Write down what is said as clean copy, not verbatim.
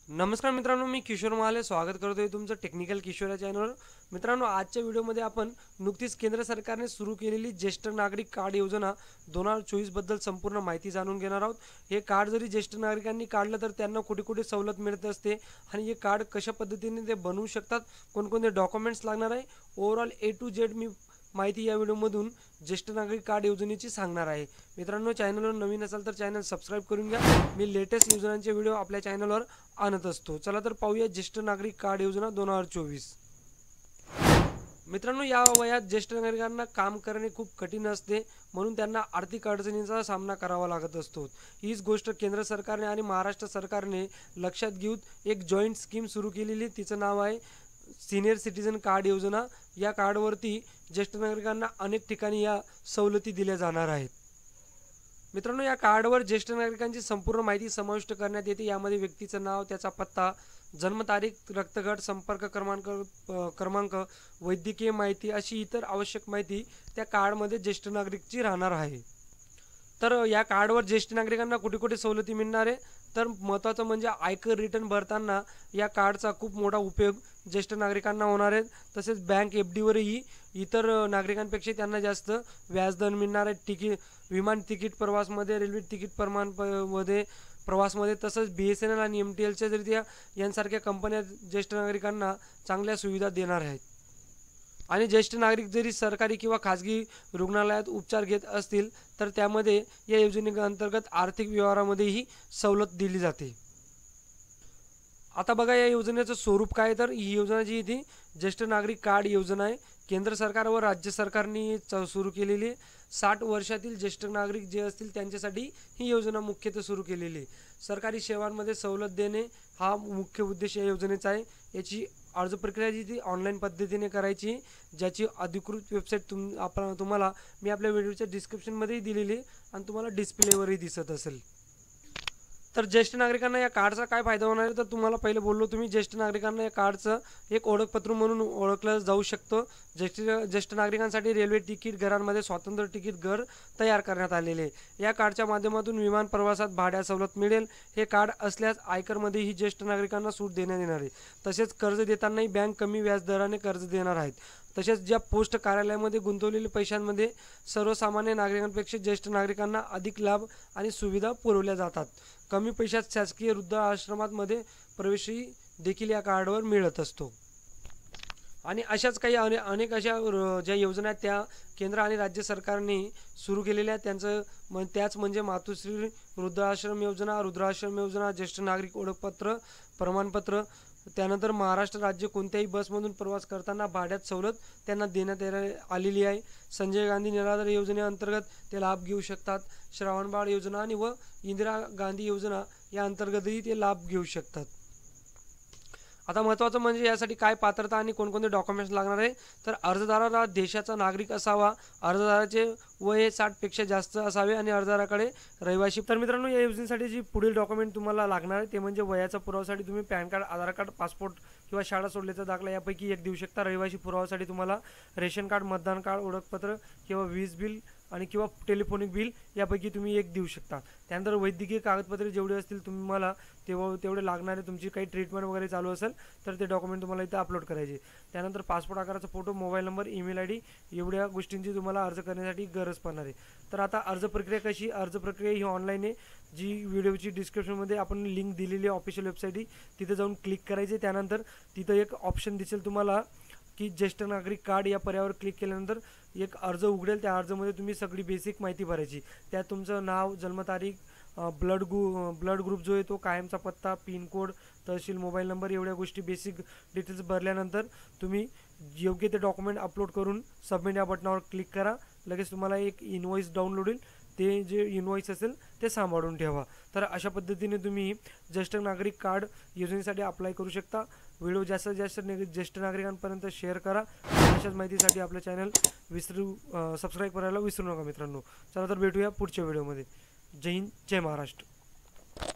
नमस्कार मित्रांनो, मी किशोर महाले स्वागत करतोय तुमचं टेक्निकल किशोर या चॅनलवर। मित्रांनो, आजच्या व्हिडिओमध्ये आपण नुकतीच केंद्र सरकारने सुरू केलेली ज्येष्ठ नागरिक कार्ड योजना 2024 बद्दल संपूर्ण माहिती जाणून घेणार आहोत। हे कार्ड जरी ज्येष्ठ नागरिकांनी काढलं तर त्यांना कुठे कुठे सवलत मिळत असते आणि हे कार्ड कशा पद्धतीने ते बनवू शकतात, कोणकोणते डॉक्युमेंट्स लागणार आहे, ओव्हरऑल ए टू झेड मी माहिती या व्हिडिओमधून ज्येष्ठ नागरिक कार्ड योजनेची सांगणार आहे। मित्रांनो, चॅनलवर नवीन असाल तर चॅनल सबस्क्राईब करून घ्या। मी लेटेस्ट योजनांचे व्हिडिओ आपल्या चॅनलवर आणत असतो। चला तर पाहूया ज्येष्ठ नागरिक कार्ड योजना 2024। मित्रांनो, या वयात ज्येष्ठ नागरिकांना काम करणे खूप कठीण असते, म्हणून त्यांना आर्थिक अडचणींचा सामना करावा लागत असतो। हीच गोष्ट केंद्र सरकारने आणि महाराष्ट्र सरकारने लक्षात घेऊन एक जॉईंट स्कीम सुरू केलेली, तिचं नाव आहे सीनियर सिटीजन कार्ड योजना। या कार्डवरती ज्येष्ठ नागरिकांना अनेक ठिकाणी या सवलती दिल्या जाणार आहेत। मित्रांनो, या कार्डवर ज्येष्ठ नागरिकांची संपूर्ण माहिती समाविष्ट करण्यात येते। यामध्ये व्यक्तीचं नाव, त्याचा पत्ता, जन्मतारीख, रक्तगट, संपर्क क्रमांक, वैद्यकीय माहिती अशी इतर आवश्यक माहिती त्या कार्डमध्ये ज्येष्ठ नागरिकची राहणार आहे। तर या कार्डवर ज्येष्ठ नागरिकांना कुठे कुठे सवलती मिळणार आहे, तर महत्त्वाचं म्हणजे आयकर रिटर्न भरताना या कार्डचा खूप मोठा उपयोग ज्येष्ठ नागरिकांना होणार आहे। तसेच बँक एफडीवरही इतर नागरिकांपेक्षा त्यांना जास्त व्याजदर मिळणार आहे। विमान तिकीट प्रवासमध्ये, रेल्वे तिकीट मध्ये प्रवासमध्ये, तसंच BSNL आणि MTLच्या जरी यांसारख्या कंपन्या ज्येष्ठ नागरिकांना चांगल्या सुविधा देणार आहेत। आणि ज्येष्ठ नागरिक जरी सरकारी किंवा खाजगी रुग्णालयात उपचार घेत असतील तर त्यामध्ये या योजनेअंतर्गत आर्थिक व्यवहारामध्येही सवलत दिली जाते। आता बघा, या योजनेचं स्वरूप काय, तर ही योजना जी ती ज्येष्ठ नागरिक कार्ड योजना आहे, केंद्र सरकार व राज्य सरकारने सुरू केलेली। 60 वर्षातील ज्येष्ठ नागरिक जे असतील त्यांच्यासाठी ही योजना मुख्यतः सुरू केलेली आहे। सरकारी सेवांमध्ये सवलत देणे हा मुख्य उद्देश या योजनेचा आहे। याची अर्ज प्रक्रिया जी ती ऑनलाईन पद्धतीने करायची, ज्याची अधिकृत वेबसाईट तुम्हाला मी आपल्या व्हिडिओच्या डिस्क्रिप्शनमध्येही दिलेली आहे आणि तुम्हाला डिस्प्लेवरही दिसत असेल। तर ज्येष्ठ नागरिकांना या कार्डचा काय फायदा होणार आहे, तर तुम्हाला पहिले बोललो तुम्ही, ज्येष्ठ नागरिकांना या कार्डचं एक ओळखपत्र म्हणून ओळखलं जाऊ शकतं। ज्येष्ठ नागरिकांसाठी रेल्वे तिकीट घरांमध्ये स्वतंत्र तिकीट घर तयार करण्यात आलेले आहे। या कार्डच्या माध्यमातून विमान प्रवासात भाड्या सवलत मिळेल। हे कार्ड असल्यास आयकरमध्येही ज्येष्ठ नागरिकांना सूट देण्यात येणार आहे। तसेच कर्ज देतानाही बँक कमी व्याजदराने कर्ज देणार आहेत। तसेच ज्या पोस्ट कार्यालयामध्ये गुंतवलेल्या पैशांमध्ये सर्वसामान्य नागरिकांपेक्षा ज्येष्ठ नागरिकांना अधिक लाभ आणि सुविधा पुरवल्या जातात। कमी पैशात शासकीय वृद्धाश्रमांमध्ये प्रवेशही देखील या कार्डवर मिळत असतो। आणि अशाच काही अनेक अशा ज्या योजना आहेत त्या केंद्र आणि राज्य सरकारने सुरू केलेल्या आहेत। त्याच म्हणजे मातोश्री वृद्धाश्रम योजना, रुद्राश्रम योजना, ज्येष्ठ नागरिक ओळखपत्र प्रमाणपत्र, त्यानंतर महाराष्ट्र राज्य कोणत्याही बसमधून प्रवास करताना भाड्यात सवलत त्यांना देण्यात आलेली आहे। संजय गांधी निराधार योजनेअंतर्गत ते लाभ घेऊ शकतात। श्रावणबाळ योजना आणि व इंदिरा गांधी योजना या अंतर्गतही ते लाभ घेऊ शकतात। आता महत्त्वाचं म्हणजे यासाठी काय पात्रता आणि कोणकोणते डॉक्युमेंट्स लागणार आहे, तर अर्जदाराला देशाचा नागरिक असावा, अर्जदाराचे वय हे 60 पेक्षा जास्त असावे आणि अर्जदाराकडे रहिवासी। तर मित्रांनो, या योजनेसाठी जी पुढील डॉक्युमेंट तुम्हाला लागणार आहे ते म्हणजे वयाचा पुरावासाठी तुम्ही पॅन कार्ड, आधार कार्ड, पासपोर्ट किंवा शाळा सोडल्याचा दाखला यापैकी एक देऊ शकता। रहिवासी पुरावासाठी तुम्हाला रेशन कार्ड, मतदान कार्ड, ओळखपत्र किंवा वीज बिल आणि किंवा टेलिफोनिक बिल यापैकी तुम्ही एक देऊ शकता। त्यानंतर वैद्यकीय कागदपत्रे जेवढे असतील तुम्हाला तेवढे लागणारे, तुमची काही ट्रीटमेंट वगैरे चालू असेल तर ते डॉक्युमेंट तुम्हाला इथे अपलोड करायचे। त्यानंतर पासपोर्ट आकाराचा photo, mobile number, email ID एवढ्या गोष्टींची तुम्हाला अर्ज करण्यासाठी गरज पडणार आहे। तर आता अर्ज प्रक्रिया कशी, अर्ज प्रक्रिया ही ऑनलाईन आहे। जी व्हिडिओची डिस्क्रिप्शनमध्ये आपण लिंक दिलेली आहे ऑफिशियल वेबसाईट, तिथे जाऊन क्लिक करायचे। त्यानंतर तिथं एक ऑप्शन दिसेल तुम्हाला की ज्येष्ठ नागरिक कार्ड, या पर्यायावर क्लिक केल्यानंतर एक अर्ज उघडेल। त्या अर्जामध्ये तुम्ही सगळी बेसिक माहिती भरायची। त्यात तुमचं नाव, जन्मतारीख, ब्लड ग्रुप जो आहे तो, कायमचा पत्ता, पिनकोड, तहसील, मोबाईल नंबर एवढ्या गोष्टी बेसिक डिटेल्स भरल्यानंतर तुम्ही योग्य ते डॉक्युमेंट अपलोड करून सबमिट या बटनावर क्लिक करा। लगेच तुम्हाला एक इनवॉइस डाउनलोड होईल, ते जे इनवॉइस असेल ते सांभाळून ठेवा। तर अशा पद्धतीने तुम्ही ज्येष्ठ नागरिक कार्ड योजनेसाठी अप्लाय करू शकता। व्हिडिओ जास्तीत जास्त ज्येष्ठ नागरिकांपर्यंत शेअर करा। अशाच माहितीसाठी आपलं चॅनल सबस्क्राईब करायला विसरू नका मित्रांनो। चला तर भेटूया पुढच्या व्हिडिओमध्ये। जय हिंद, जय महाराष्ट्र।